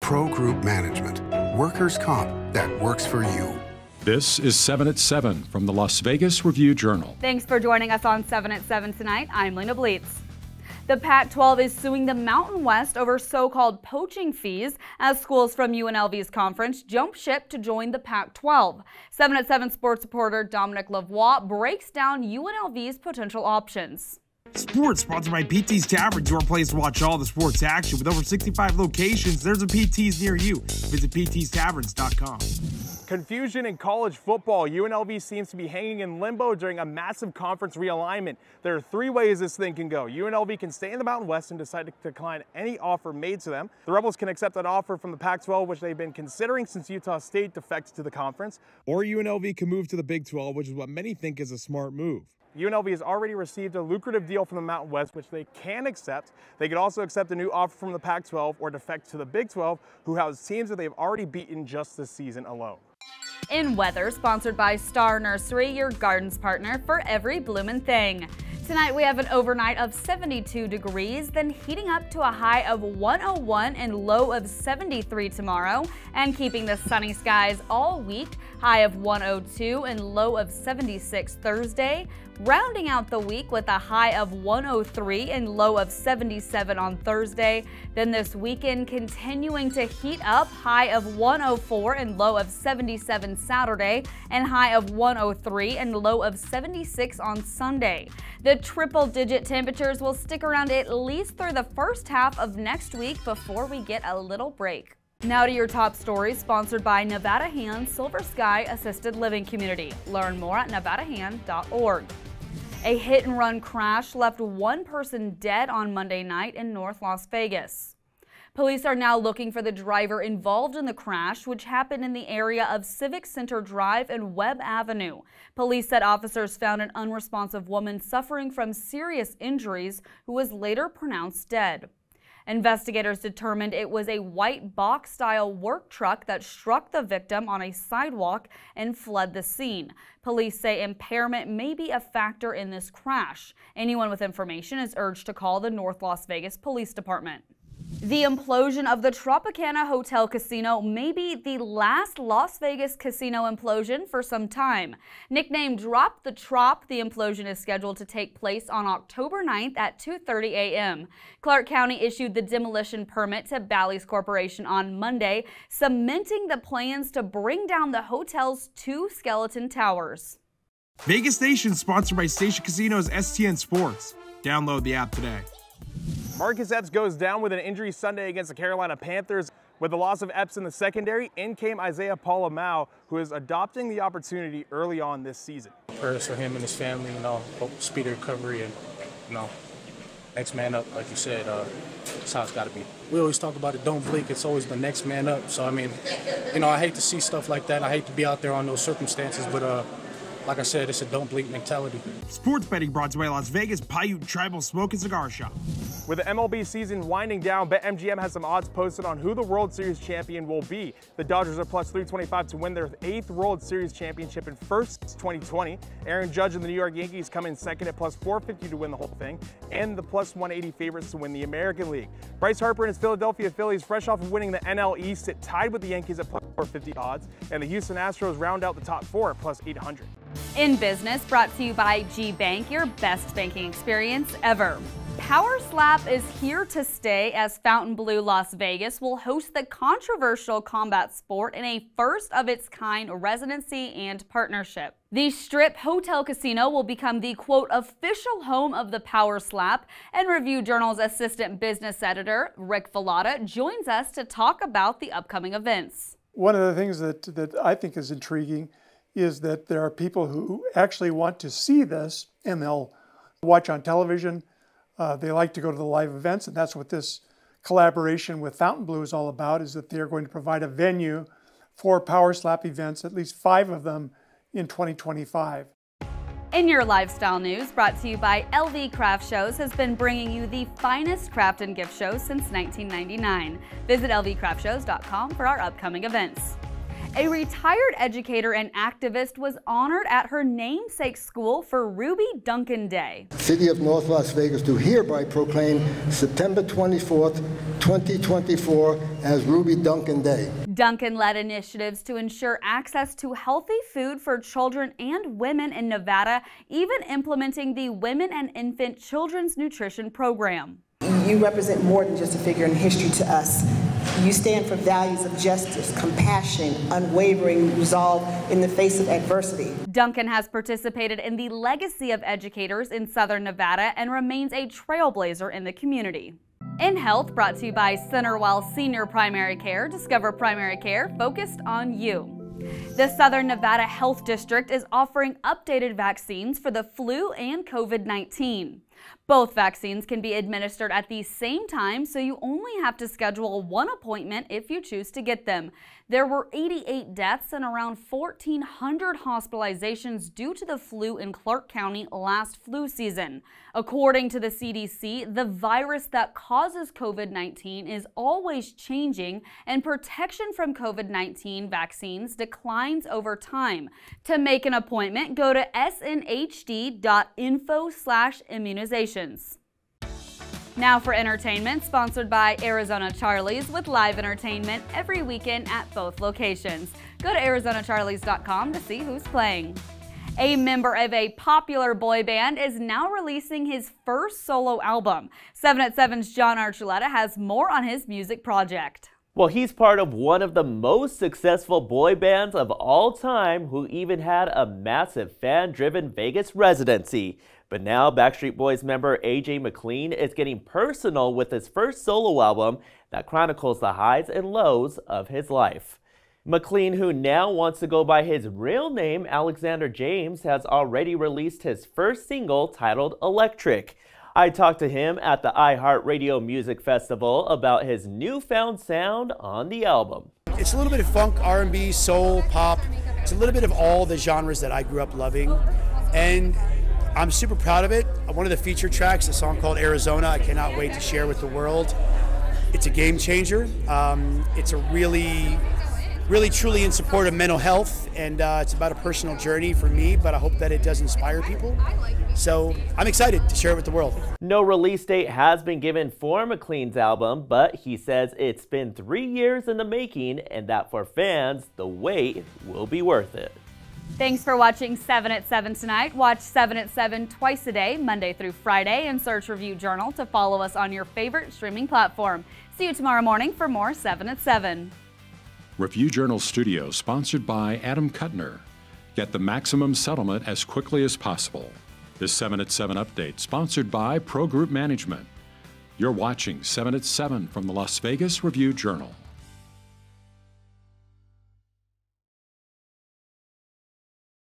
Pro Group Management. Workers' comp that works for you. This is 7 at 7 from the Las Vegas Review-Journal. Thanks for joining us on 7 at 7 tonight. I'm Lena Bleets. The Pac-12 is suing the Mountain West over so-called poaching fees as schools from UNLV's conference jump ship to join the Pac-12. 7 at 7 sports reporter Dominic Lavoie breaks down UNLV's potential options. Sports sponsored by PT's Taverns, your place to watch all the sports action. With over 65 locations, there's a PT's near you. Visit ptstaverns.com. Confusion in college football. UNLV seems to be hanging in limbo during a massive conference realignment. There are three ways this thing can go. UNLV can stay in the Mountain West and decide to decline any offer made to them. The Rebels can accept an offer from the Pac-12, which they've been considering since Utah State defected to the conference. Or UNLV can move to the Big 12, which is what many think is a smart move. UNLV has already received a lucrative deal from the Mountain West, which they can accept. They could also accept a new offer from the Pac-12 or defect to the Big 12, who has teams that they've already beaten just this season alone. In weather, sponsored by Star Nursery, your garden's partner for every bloomin' thing. Tonight we have an overnight of 72 degrees, then heating up to a high of 101 and low of 73 tomorrow, and keeping the sunny skies all week, high of 102 and low of 76 Thursday, rounding out the week with a high of 103 and low of 77 on Thursday. Then this weekend continuing to heat up, high of 104 and low of 77 Saturday, and high of 103 and low of 76 on Sunday. The triple-digit temperatures will stick around at least through the first half of next week before we get a little break. Now to your top stories, sponsored by Nevada Hand Silver Sky Assisted Living Community. Learn more at nevadahand.org. A hit-and-run crash left one person dead on Monday night in North Las Vegas. Police are now looking for the driver involved in the crash, which happened in the area of Civic Center Drive and Webb Avenue. Police said officers found an unresponsive woman suffering from serious injuries who was later pronounced dead. Investigators determined it was a white box-style work truck that struck the victim on a sidewalk and fled the scene. Police say impairment may be a factor in this crash. Anyone with information is urged to call the North Las Vegas Police Department. The implosion of the Tropicana Hotel Casino may be the last Las Vegas casino implosion for some time. Nicknamed Drop the Trop, the implosion is scheduled to take place on October 9th at 2:30 a.m. Clark County issued the demolition permit to Bally's Corporation on Monday, cementing the plans to bring down the hotel's two skeleton towers. Vegas Station, sponsored by Station Casinos STN Sports. Download the app today. Marcus Epps goes down with an injury Sunday against the Carolina Panthers. With the loss of Epps in the secondary, in came Isaiah Palamau, who is adopting the opportunity early on this season. Prayers for him and his family, hope speedy recovery and, next man up, like you said, that's how it's got to be. We always talk about it, don't blink, it's always the next man up. So, I hate to see stuff like that. I hate to be out there on those circumstances, but like I said, it's a don't blink mentality. Sports betting brought to you by Las Vegas Paiute Tribal Smoke and Cigar Shop. With the MLB season winding down, BetMGM has some odds posted on who the World Series champion will be. The Dodgers are plus 325 to win their 8th World Series championship and first since 2020. Aaron Judge and the New York Yankees come in second at plus 450 to win the whole thing, and the plus 180 favorites to win the American League. Bryce Harper and his Philadelphia Phillies, fresh off of winning the NL East, sit tied with the Yankees at plus 450 odds, and the Houston Astros round out the top four at plus 800. In business, brought to you by G Bank, your best banking experience ever. Power Slap is here to stay as Fontainebleau Las Vegas will host the controversial combat sport in a first-of-its-kind residency and partnership. The Strip Hotel Casino will become the, quote, official home of the Power Slap, and Review Journal's assistant business editor, Rick Vallata, joins us to talk about the upcoming events. One of the things that I think is intriguing is that there are people who actually want to see this, and they'll watch on television. They like to go to the live events, and that's what this collaboration with Fontainebleau is all about, is that they're going to provide a venue for Power Slap events, at least 5 of them in 2025. In your lifestyle news, brought to you by LV Craft Shows, has been bringing you the finest craft and gift shows since 1999. Visit lvcraftshows.com for our upcoming events. A retired educator and activist was honored at her namesake school for Ruby Duncan Day. City of North Las Vegas do hereby proclaim September 24th, 2024 as Ruby Duncan Day. Duncan led initiatives to ensure access to healthy food for children and women in Nevada, even implementing the Women and Infant Children's Nutrition Program. You represent more than just a figure in history to us. You stand for values of justice, compassion, unwavering resolve in the face of adversity. Duncan has participated in the legacy of educators in Southern Nevada and remains a trailblazer in the community. In Health, brought to you by Centerwell Senior Primary Care. Discover primary care focused on you. The Southern Nevada Health District is offering updated vaccines for the flu and COVID-19. Both vaccines can be administered at the same time, so you only have to schedule one appointment if you choose to get them. There were 88 deaths and around 1,400 hospitalizations due to the flu in Clark County last flu season. According to the CDC, the virus that causes COVID-19 is always changing, and protection from COVID-19 vaccines declines over time. To make an appointment, go to snhd.info/immunizations. Now for entertainment, sponsored by Arizona Charlie's with live entertainment every weekend at both locations. Go to ArizonaCharlies.com to see who's playing. A member of a popular boy band is now releasing his first solo album. 7 at 7's John Archuleta has more on his music project. Well, he's part of one of the most successful boy bands of all time, who even had a massive fan-driven Vegas residency. But now Backstreet Boys member AJ McLean is getting personal with his first solo album that chronicles the highs and lows of his life. McLean, who now wants to go by his real name, Alexander James, has already released his first single titled Electric. I talked to him at the iHeartRadio Music Festival about his newfound sound on the album. It's a little bit of funk, R&B, soul, pop. It's a little bit of all the genres that I grew up loving. And I'm super proud of it. One of the feature tracks, a song called Arizona, I cannot wait to share with the world. It's a game changer. It's a really truly in support of mental health, and it's about a personal journey for me, but I hope that it does inspire people. So I'm excited to share it with the world. No release date has been given for McLean's album, but he says it's been 3 years in the making and that for fans, the wait will be worth it. Thanks for watching 7 at 7 tonight. Watch 7 at 7 twice a day, Monday through Friday, and search Review Journal to follow us on your favorite streaming platform. See you tomorrow morning for more 7 at 7. Review Journal Studio, sponsored by Adam Kuttner. Get the maximum settlement as quickly as possible. This 7 at 7 update, sponsored by Pro Group Management. You're watching 7 at 7 from the Las Vegas Review Journal.